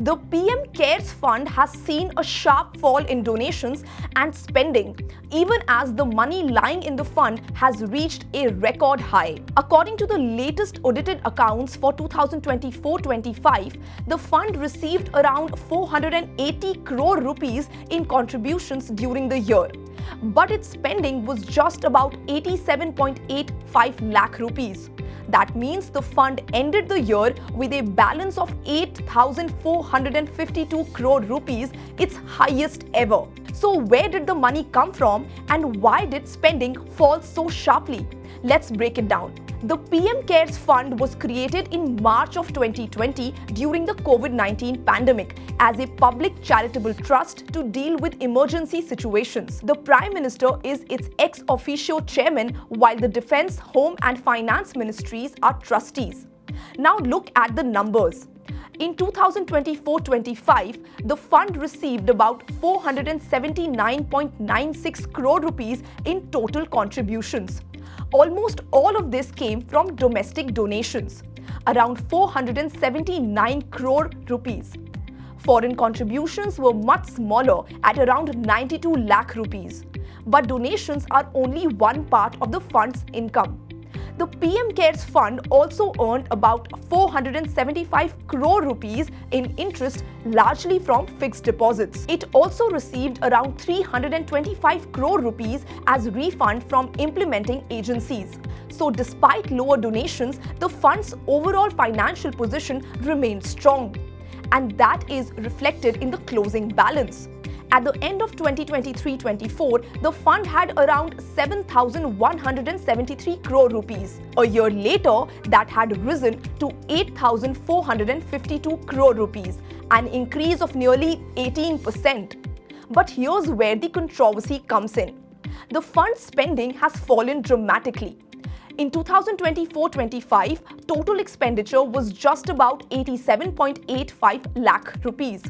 The PM Cares Fund has seen a sharp fall in donations and spending, even as the money lying in the fund has reached a record high. According to the latest audited accounts for 2024-25, the fund received around 480 crore rupees in contributions during the year, but its spending was just about 87.85 lakh rupees. That means the fund ended the year with a balance of 8,452 crore rupees, its highest ever. So where did the money come from and why did spending fall so sharply? Let's break it down. The PM Cares Fund was created in March of 2020 during the COVID-19 pandemic as a public charitable trust to deal with emergency situations. The Prime Minister is its ex officio chairman, while the Defence, Home and Finance Ministries are trustees. Now look at the numbers. In 2024-25, the fund received about 479.96 crore rupees in total contributions. Almost all of this came from domestic donations, around 479 crore rupees. Foreign contributions were much smaller at around 92 lakh rupees. But donations are only one part of the fund's income. The PM Cares Fund also earned about 475 crore rupees in interest, largely from fixed deposits. It also received around 325 crore rupees as refund from implementing agencies. So despite lower donations, the fund's overall financial position remained strong. And that is reflected in the closing balance. At the end of 2023-24, the fund had around 7,173 crore rupees. A year later, that had risen to 8,452 crore rupees, an increase of nearly 18%. But here's where the controversy comes in. The fund's spending has fallen dramatically. In 2024-25, total expenditure was just about 87.85 lakh rupees.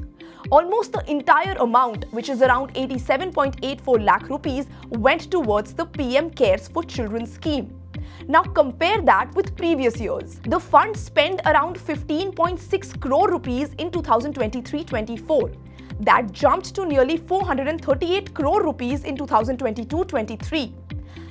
Almost the entire amount, which is around 87.84 lakh rupees, went towards the PM Cares for Children scheme. Now compare that with previous years. The fund spent around 15.6 crore rupees in 2023-24. That jumped to nearly 438 crore rupees in 2022-23.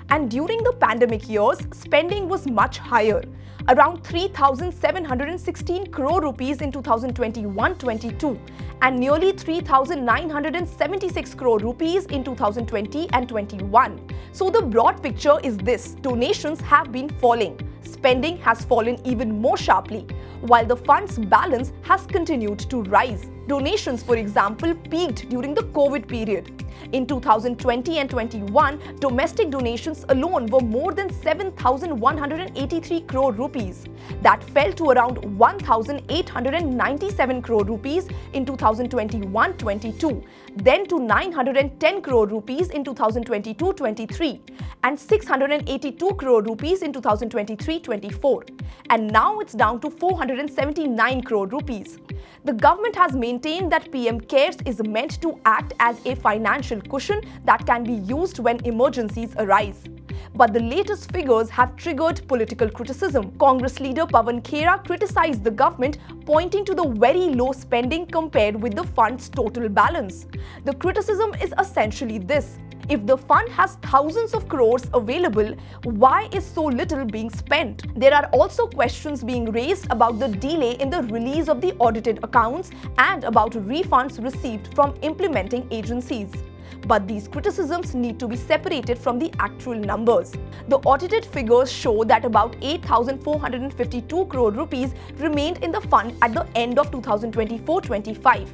And during the pandemic years, spending was much higher, around 3,716 crore rupees in 2021-22 and nearly 3,976 crore rupees in 2020 and 21. So the broad picture is this: donations have been falling, spending has fallen even more sharply, while the fund's balance has continued to rise. Donations, for example, peaked during the COVID period. In 2020 and 21, domestic donations alone were more than 7,183 crore rupees. That fell to around 1,897 crore rupees in 2021-22, then to 910 crore rupees in 2022-23, and 682 crore rupees in 2023-24. And now it's down to 479 crore rupees. The government has maintained that PM Cares is meant to act as a financial cushion that can be used when emergencies arise. But the latest figures have triggered political criticism. Congress leader Pawan Khera criticized the government, pointing to the very low spending compared with the fund's total balance. The criticism is essentially this: if the fund has thousands of crores available, why is so little being spent? There are also questions being raised about the delay in the release of the audited accounts and about refunds received from implementing agencies. But these criticisms need to be separated from the actual numbers. The audited figures show that about 8,452 crore rupees remained in the fund at the end of 2024-25.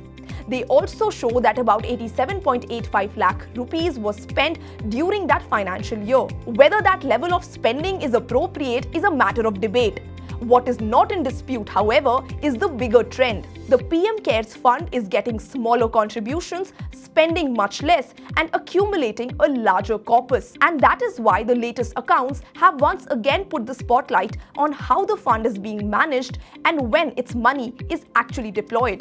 They also show that about 87.85 lakh rupees was spent during that financial year. Whether that level of spending is appropriate is a matter of debate. What is not in dispute, however, is the bigger trend. The PM Cares Fund is getting smaller contributions, spending much less, and accumulating a larger corpus. And that is why the latest accounts have once again put the spotlight on how the fund is being managed and when its money is actually deployed.